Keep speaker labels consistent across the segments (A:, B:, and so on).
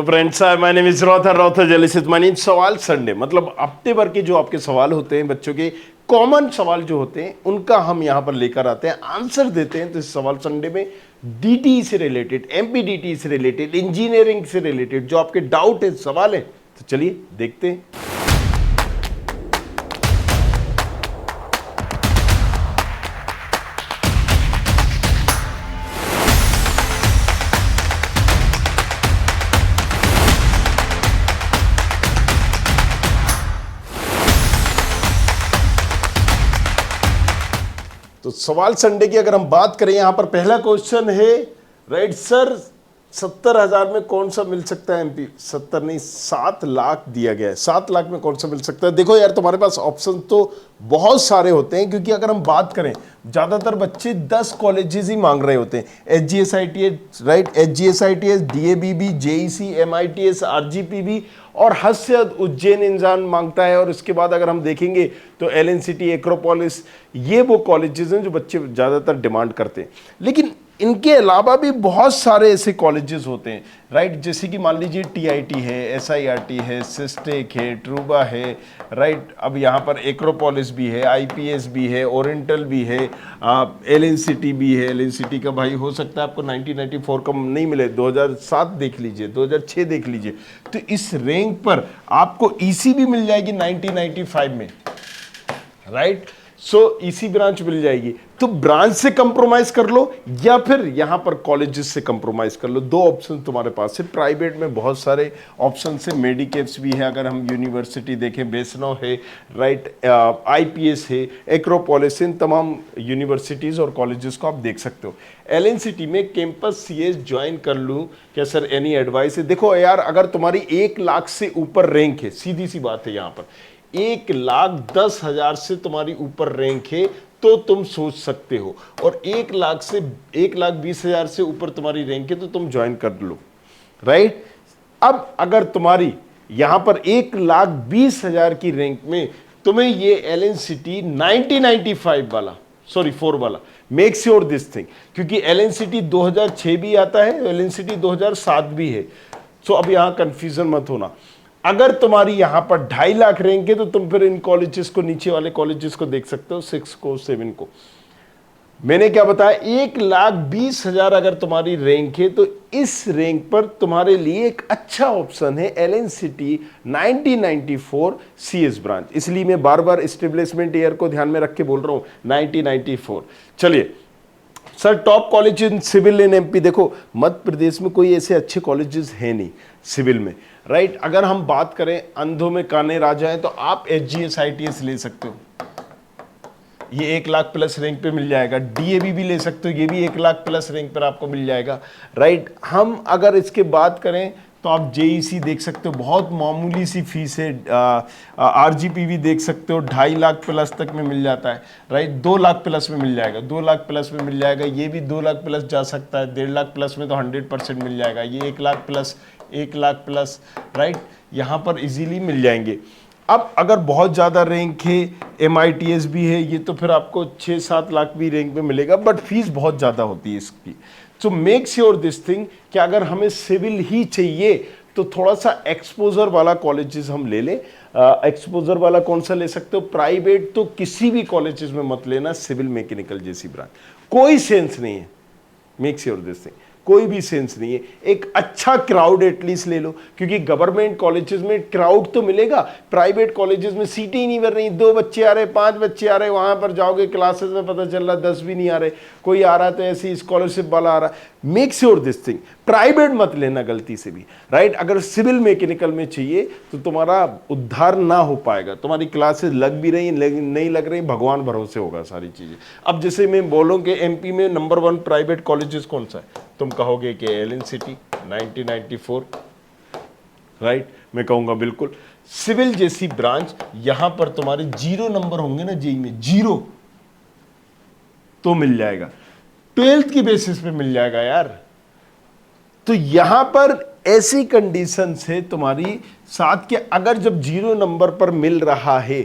A: Friends, my name is रॉथर जलिसित मनी। सवाल संडे मतलब हफ्ते भर के जो आपके सवाल होते हैं, बच्चों के कॉमन सवाल जो होते हैं, उनका हम यहां पर लेकर आते हैं, आंसर देते हैं। तो इस सवाल संडे में डीटी से रिलेटेड, एमपीडीटी से रिलेटेड, इंजीनियरिंग से रिलेटेड जो आपके डाउट है, सवाल है, तो चलिए देखते हैं। तो सवाल संडे की अगर हम बात करें, यहां पर पहला क्वेश्चन है, राइट सर, 70,000 में कौन सा मिल सकता है एमपी? 70 नहीं, 7 लाख दिया गया है। 7 लाख में कौन सा मिल सकता है? देखो यार, तुम्हारे पास ऑप्शन तो बहुत सारे होते हैं, क्योंकि अगर हम बात करें, ज्यादातर बच्चे 10 कॉलेजेस ही मांग रहे होते हैं। HGSITS, right, HGSITS, DABB, JEC, MITS, RGPB और हद से हद उज्जैन इंसान मांगता है। और इसके बाद अगर हम देखेंगे तो LNCT, एक्रोपोलिस, ये वो कॉलेजेस हैं जो बच्चे ज़्यादातर डिमांड करते हैं। लेकिन इनके अलावा भी बहुत सारे ऐसे कॉलेजेस होते हैं, राइट, जैसे कि मान लीजिए TIT है, SIRT है, सिस्टेक है, ट्रूबा है, राइट। अब यहाँ पर एक्रोपोलिस भी है, IPS भी है, ओरिएंटल भी है, LNCT भी है। LNCT का भाई हो सकता है आपको 1994 का नहीं मिले, 2007 देख लीजिए, 2006 देख लीजिए। तो इस रैंक पर आपको EC भी मिल जाएगी 1995 में, राइट। सो इसी ब्रांच मिल जाएगी। तो ब्रांच से कंप्रोमाइज कर लो या फिर यहां पर कॉलेजेस से कंप्रोमाइज कर लो। दो ऑप्शन तुम्हारे पास है। प्राइवेट में बहुत सारे ऑप्शन है, मेडिकेप्स भी है, अगर हम यूनिवर्सिटी देखें, बेसनो है, राइट, IPS है, एक्रोपोलिस, इन तमाम यूनिवर्सिटीज और कॉलेजेस को आप देख सकते हो। LNCT में कैंपस CS ज्वाइन कर लूं क्या सर? एनी एडवाइस है? देखो यार, अगर तुम्हारी 1 लाख से ऊपर रैंक है, सीधी सी बात है, यहां पर 1,10,000 से तुम्हारी ऊपर रैंक है तो तुम सोच सकते हो, और 1 लाख से 1,20,000 से ऊपर तुम्हारी रैंक है तो तुम ज्वाइन कर लो, राइट। अब अगर तुम्हारी यहां पर 1,20,000 की रैंक में तुम्हें ये LNCT 1995 वाला, सॉरी 4 वाला, मेक श्योर दिस थिंग, क्योंकि LNCT 2006 भी आता है, LNCT 2007 भी है। सो अब यहां कंफ्यूजन मत होना। अगर तुम्हारी यहां पर 2.5 लाख रैंक है तो तुम फिर इन कॉलेजेस को, नीचे वाले कॉलेजेस को देख सकते हो, 6 को, 7 को। मैंने क्या बताया, 1,20,000 अगर तुम्हारी रैंक है तो इस रैंक पर तुम्हारे लिए एक अच्छा ऑप्शन है LNCT 1994 CS ब्रांच। इसलिए मैं बार बार एस्टेब्लिशमेंट ईयर को ध्यान में रख के बोल रहा हूं, 1994। चलिए sir, top college in civil in MP। देखो, मध्य प्रदेश में कोई ऐसे अच्छे कॉलेजेस हैं नहीं सिविल में, राइट। अगर हम बात करें, अंधों में काने राजा है, तो आप HGSITS ले सकते हो, ये 1 लाख प्लस रैंक पे मिल जाएगा। DAB भी ले सकते हो, ये भी 1 लाख प्लस रैंक पर आपको मिल जाएगा, राइट। हम अगर इसके बात करें तो आप JEC देख सकते हो, बहुत मामूली सी फीस है। RGPB देख सकते हो, 2.5 लाख प्लस तक में मिल जाता है, राइट। 2 लाख प्लस में मिल जाएगा, 2 लाख प्लस में मिल जाएगा। ये भी 2 लाख प्लस जा सकता है, 1.5 लाख प्लस में तो 100% मिल जाएगा। ये 1 lakh plus, 1 lakh plus, right, यहाँ पर इजीली मिल जाएंगे। अब अगर बहुत ज़्यादा रैंक है, MITS भी है, ये तो फिर आपको 6-7 लाख भी रैंक में मिलेगा, बट फीस बहुत ज़्यादा होती है इसकी। So make sure this thing कि अगर हमें सिविल ही चाहिए तो थोड़ा सा एक्सपोजर वाला कॉलेजेस हम ले लें। एक्सपोजर वाला कौन सा ले सकते हो? प्राइवेट तो किसी भी कॉलेजेस में मत लेना, सिविल मैकेनिकल जैसी ब्रांच कोई सेंस नहीं है। मेक श्योर दिस थिंग, कोई भी सेंस नहीं है। एक अच्छा क्राउड एटलीस्ट ले लो, क्योंकि गवर्नमेंट कॉलेजेस में क्राउड तो मिलेगा, प्राइवेट कॉलेजेस में सीटें ही नहीं भर रही। 2 बच्चे आ रहे, 5 बच्चे आ रहे, वहां पर जाओगे क्लासेस में पता चल रहा 10 भी नहीं आ रहे, कोई आ रहा तो ऐसी स्कॉलरशिप वाला आ रहा। Make sure this thing, private मत लेना गलती से भी, राइट। अगर सिविल मैकेनिकल में चाहिए तो तुम्हारा उद्धार ना हो पाएगा। तुम्हारी क्लासेस लग भी रही, नहीं लग रही, भगवान भरोसे होगा सारी चीजें। अब जैसे मैं बोलूँ कि MP में नंबर 1 प्राइवेट कॉलेजेस कौन सा है, तुम कहोगे कि LNCT 1994, राइट। मैं कहूंगा बिल्कुल सिविल जैसी ब्रांच। यहां पर तुम्हारे 0 नंबर होंगे ना JEE में, 0 तो मिल जाएगा, 12th की बेसिस पे मिल जाएगा यार। तो यहां पर ऐसी कंडीशन है तुम्हारी साथ के, अगर जब 0 नंबर पर मिल रहा है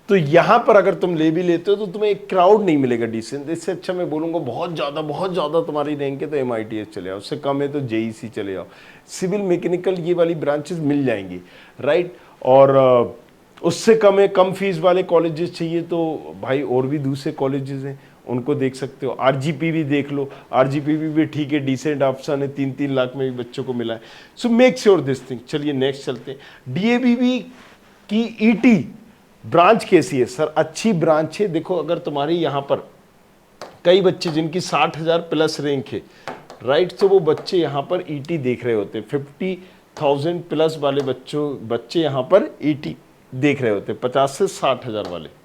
A: तो यहां पर अगर तुम ले भी लेते हो तो तुम्हें एक क्राउड नहीं मिलेगा डिसेंट। इससे अच्छा मैं बोलूंगा बहुत ज़्यादा तुम्हारी रैंक है तो MITS चले आओ, उससे कम है तो JEC चले आओ, सिविल मैकेनिकल ये वाली ब्रांचेस मिल जाएंगी, राइट। और उससे कम है, कम फीस वाले कॉलेजेस चाहिए तो भाई और भी दूसरे कॉलेजेस हैं, उनको देख सकते हो। RGP भी देख लो, RGP भी ठीक है, डिसेंट ऑप्शन है, 3-3 लाख में भी बच्चों को मिला है। So make sure this thing. चलिए नेक्स्ट चलते हैं। DAVV की ET ब्रांच कैसी है सर? अच्छी ब्रांच है। देखो अगर तुम्हारी यहाँ पर कई बच्चे जिनकी 60,000 प्लस रैंक है, राइट, तो वो बच्चे यहाँ पर ET देख रहे होते हैं। 50,000 प्लस वाले बच्चे यहाँ पर ET देख रहे होते हैं, 50 से 60,000 वाले।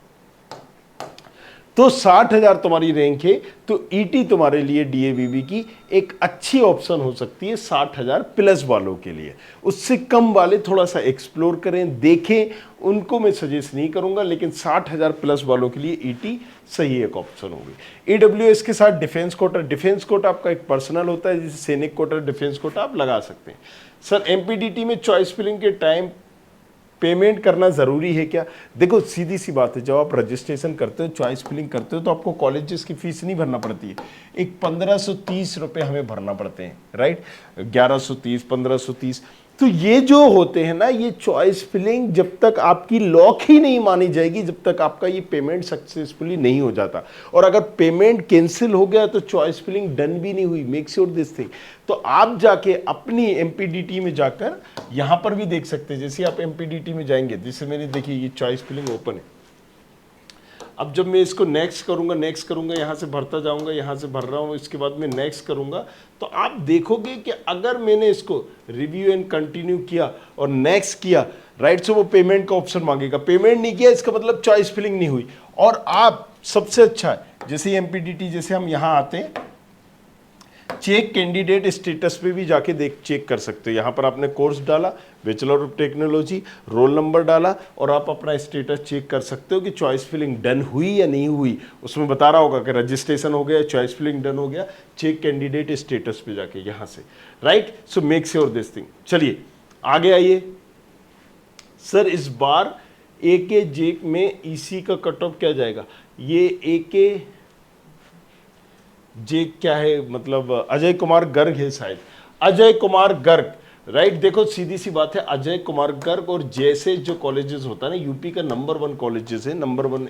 A: तो 60,000 तुम्हारी रैंक है तो ET तुम्हारे लिए DAVV की एक अच्छी ऑप्शन हो सकती है 60,000 प्लस वालों के लिए। उससे कम वाले थोड़ा सा एक्सप्लोर करें, देखें, उनको मैं सजेस्ट नहीं करूंगा, लेकिन 60,000 प्लस वालों के लिए ET सही एक ऑप्शन होगी। AWS के साथ डिफेंस कोटा आपका एक पर्सनल होता है, जिसे सैनिक कोटा, डिफेंस कोटा आप लगा सकते हैं। सर MPDT में चॉइस फिलिंग के टाइम पेमेंट करना ज़रूरी है क्या? देखो सीधी सी बात है, जब आप रजिस्ट्रेशन करते हो, चॉइस फिलिंग करते हो, तो आपको कॉलेजेस की फीस नहीं भरना पड़ती है। एक 1530 रुपये हमें भरना पड़ते हैं, राइट, 1130, 1530। तो ये जो होते हैं ना, ये चॉइस फिलिंग जब तक आपकी लॉक ही नहीं मानी जाएगी, जब तक आपका ये पेमेंट सक्सेसफुली नहीं हो जाता। और अगर पेमेंट कैंसिल हो गया तो चॉइस फिलिंग डन भी नहीं हुई। Make sure this thing. तो आप जाके अपनी MPDT में जाकर यहां पर भी देख सकते हैं। जैसे आप MPDT में जाएंगे, जैसे मैंने देखिए ये चॉइस फिलिंग ओपन है। अब जब मैं इसको नेक्स्ट करूंगा, यहाँ से भरता जाऊंगा, यहाँ से भर रहा हूँ, इसके बाद मैं नेक्स्ट करूंगा, तो आप देखोगे कि अगर मैंने इसको रिव्यू एंड कंटिन्यू किया और नेक्स्ट किया, राइट, सो वो पेमेंट का ऑप्शन मांगेगा। पेमेंट नहीं किया इसका मतलब चॉइस फिलिंग नहीं हुई। और आप सबसे अच्छा है, जैसे MPDT, जैसे हम यहाँ आते हैं, चेक कैंडिडेट स्टेटस पे भी जाके चेक कर सकते हो। यहाँ पर आपने कोर्स डाला, bachelor of technology, roll number डाला, और आप अपना स्टेटस चेक कर सकते हो कि चॉइस फिलिंग डन हुई या नहीं हुई। उसमें बता रहा होगा कि रजिस्ट्रेशन हो गया, चॉइस फिलिंग डन हो गया। चेक कैंडिडेट स्टेटस पे जाके यहाँ से, right. So make sure this thing. चलिए आगे आइए। सर इस बार AK जेक में EC का कट ऑफ क्या जाएगा? ये AK जे क्या है, मतलब अजय कुमार गर्ग है शायद, अजय कुमार गर्ग, राइट। देखो सीधी सी बात है, अजय कुमार गर्ग और JSS जो कॉलेजेस होता है ना, यूपी का नंबर 1 कॉलेजेस है, नंबर 1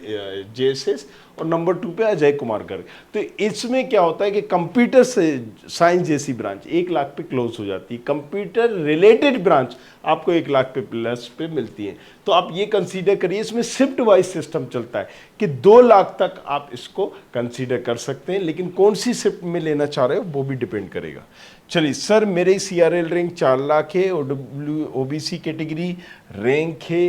A: JSS और नंबर 2 पे अजय कुमार गर्ग। तो इसमें क्या होता है कि कंप्यूटर साइंस जैसी ब्रांच 1 लाख पे क्लोज हो जाती है, कंप्यूटर रिलेटेड ब्रांच आपको 1 लाख पे प्लस पे मिलती है। तो आप ये कंसीडर करिए, इसमें शिफ्ट वाइज सिस्टम चलता है कि 2 लाख तक आप इसको कंसीडर कर सकते हैं, लेकिन कौन सी शिफ्ट में लेना चाह रहे हो वो भी डिपेंड करेगा। चलिए सर मेरे CRL रैंक 4 लाख है, OBC कैटेगरी रैंक है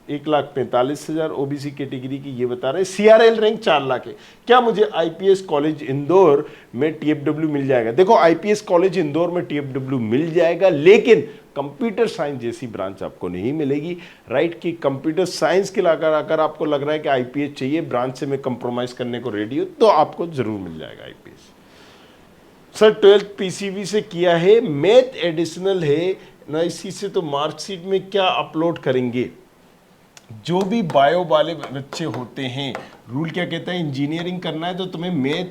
A: 1,45,000, OBC कैटेगरी की ये बता रहे हैं। CRL रैंक 4 लाख है, क्या मुझे IPS कॉलेज इंदौर में TFW मिल जाएगा? देखो IPS कॉलेज इंदौर में TFW मिल जाएगा, लेकिन कंप्यूटर साइंस जैसी ब्रांच आपको नहीं मिलेगी, राइट। कि कंप्यूटर साइंस के अगर आपको लग रहा है कि IPS चाहिए, ब्रांच से मैं कंप्रोमाइज करने को रेडी हूं, तो आपको जरूर मिल जाएगा IPS। सर 12th PCB से किया है, मैथ एडिशनल है ना, इसी से तो मार्कशीट में क्या अपलोड करेंगे? जो भी बायो वाले बच्चे होते हैं, रूल क्या कहता है, इंजीनियरिंग करना है तो तुम्हें मैथ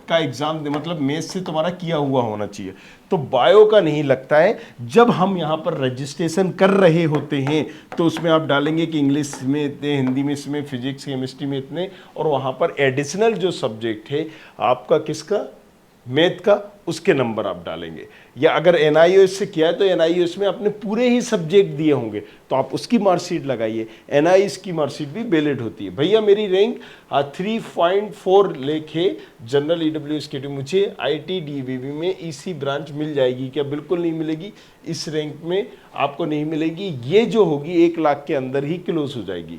A: का एग्जाम मतलब मैथ से तुम्हारा किया हुआ होना चाहिए, तो बायो का नहीं लगता है। जब हम यहाँ पर रजिस्ट्रेशन कर रहे होते हैं तो उसमें आप डालेंगे कि इंग्लिश में इतने, हिंदी में इसमें, फिजिक्स केमिस्ट्री में इतने, और वहाँ पर एडिशनल जो सब्जेक्ट है आपका किसका, मैथ का, उसके नंबर आप डालेंगे। या अगर NIOS से किया है तो NIOS में आपने पूरे ही सब्जेक्ट दिए होंगे तो आप उसकी मार्कशीट लगाइए। NIOS की मार्कशीट भी वैलिड होती है। भैया मेरी रैंक 3.4 लाख है जनरल EWS कैटेगरी, मुझे IT DAVV में EC ब्रांच मिल जाएगी क्या? बिल्कुल नहीं मिलेगी, इस रैंक में आपको नहीं मिलेगी। ये जो होगी 1 लाख के अंदर ही क्लोज हो जाएगी।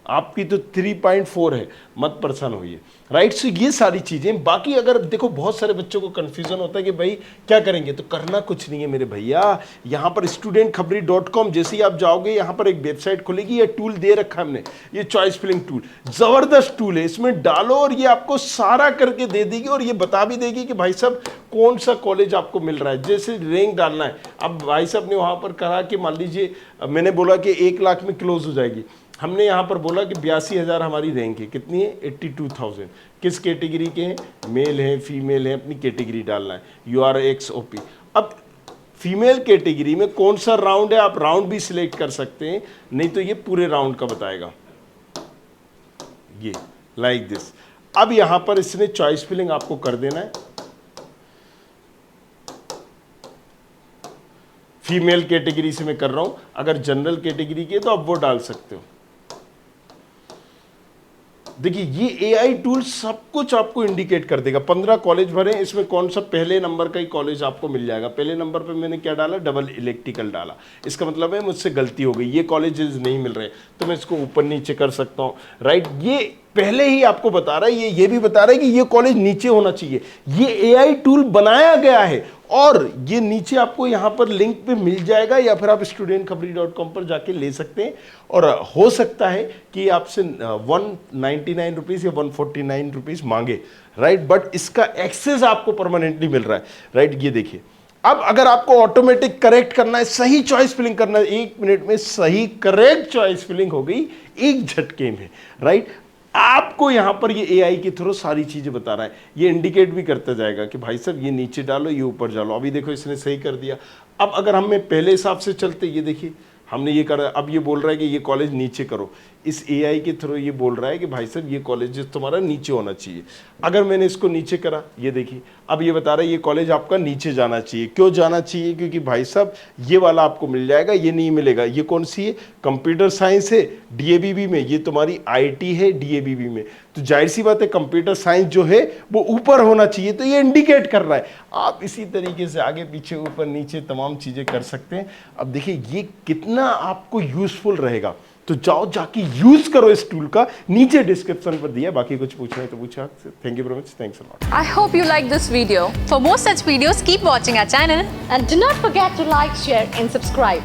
A: आपकी तो 3.4 है, मत परेशान होइए, राइट। सो ये सारी चीजें। बाकी अगर देखो बहुत सारे बच्चों को कंफ्यूजन होता है कि भाई क्या करेंगे, तो करना कुछ नहीं है मेरे भैया। यहाँ पर studentkhapri.com जैसे ही आप जाओगे, यहाँ पर एक वेबसाइट खुलेगी, ये टूल दे रखा है हमने, ये चॉइस फिलिंग टूल, जबरदस्त टूल है। इसमें डालो और ये आपको सारा करके दे देगी, और ये बता भी देगी कि भाई साहब कौन सा कॉलेज आपको मिल रहा है, जैसे रैंक डालना है। अब भाई साहब ने वहाँ पर कहा कि मान लीजिए मैंने बोला कि 1 लाख में क्लोज हो जाएगी, हमने यहाँ पर बोला कि 82,000 हमारी रैंक है, कितनी है 82,000। किस कैटेगरी के हैं, मेल है फीमेल है, अपनी कैटेगरी डालना है, URXOP। अब फीमेल कैटेगरी में कौन सा राउंड है, आप राउंड भी सिलेक्ट कर सकते हैं, नहीं तो ये पूरे राउंड का बताएगा, ये लाइक दिस। अब यहां पर इसने चॉइस फिलिंग आपको कर देना है। फीमेल कैटेगरी से मैं कर रहा हूं, अगर जनरल कैटेगरी की है तो आप वो डाल सकते हो। देखिए ये AI टूल सब कुछ आपको इंडिकेट कर देगा। 15 कॉलेज भरे, इसमें कौन सा पहले नंबर का ही कॉलेज आपको मिल जाएगा। पहले नंबर पे मैंने क्या डाला, डबल इलेक्ट्रिकल डाला, इसका मतलब है मुझसे गलती हो गई, ये कॉलेजेस नहीं मिल रहे, तो मैं इसको ऊपर नीचे कर सकता हूँ, राइट। ये पहले ही आपको बता रहा है, ये भी बता रहा है कि ये कॉलेज नीचे होना चाहिए। ये AI टूल बनाया गया है और ये नीचे आपको यहाँ पर लिंक पे मिल जाएगा, या फिर आप studentkhapri.com पर जाके ले सकते हैं। और हो सकता है कि आपसे 199 रुपीज़ या 149 रुपीज़ मांगे, राइट, बट इसका एक्सेस आपको परमानेंटली मिल रहा है, राइट। ये देखिए, अब अगर आपको ऑटोमेटिक करेक्ट करना है, सही चॉइस फिलिंग करना है, 1 मिनट में सही करेक्ट चॉइस फिलिंग हो गई एक झटके में, राइट। आपको यहां पर ये AI के थ्रू सारी चीजें बता रहा है, ये इंडिकेट भी करता जाएगा कि भाई साहब ये नीचे डालो, ये ऊपर डालो। अभी देखो इसने सही कर दिया। अब अगर हमें पहले हिसाब से चलते, ये देखिए हमने ये करा, अब ये बोल रहा है कि ये कॉलेज नीचे करो। इस AI के थ्रू ये बोल रहा है कि भाई साहब ये कॉलेज तुम्हारा नीचे होना चाहिए। अगर मैंने इसको नीचे करा, ये देखिए अब ये बता रहा है ये कॉलेज आपका नीचे जाना चाहिए। क्यों जाना चाहिए, क्योंकि भाई साहब ये वाला आपको मिल जाएगा, ये नहीं मिलेगा। ये कौन सी है, कंप्यूटर साइंस है DABB में, ये तुम्हारी IT है DABB में, तो जाहिर सी बात है कंप्यूटर साइंस जो है वो ऊपर होना चाहिए, तो ये इंडिकेट कर रहा है। आप इसी तरीके से आगे पीछे ऊपर नीचे तमाम चीजें कर सकते हैं। अब देखिए ये कितना आपको यूजफुल रहेगा, तो जाओ जाके यूज करो इस टूल का, नीचे डिस्क्रिप्शन पर दिया। बाकी कुछ पूछना है तो पूछा। Thank you very much, thanks a lot.
B: I hope you like this video. For more such videos, keep watching our channel.
C: And do not forget to like, share and subscribe.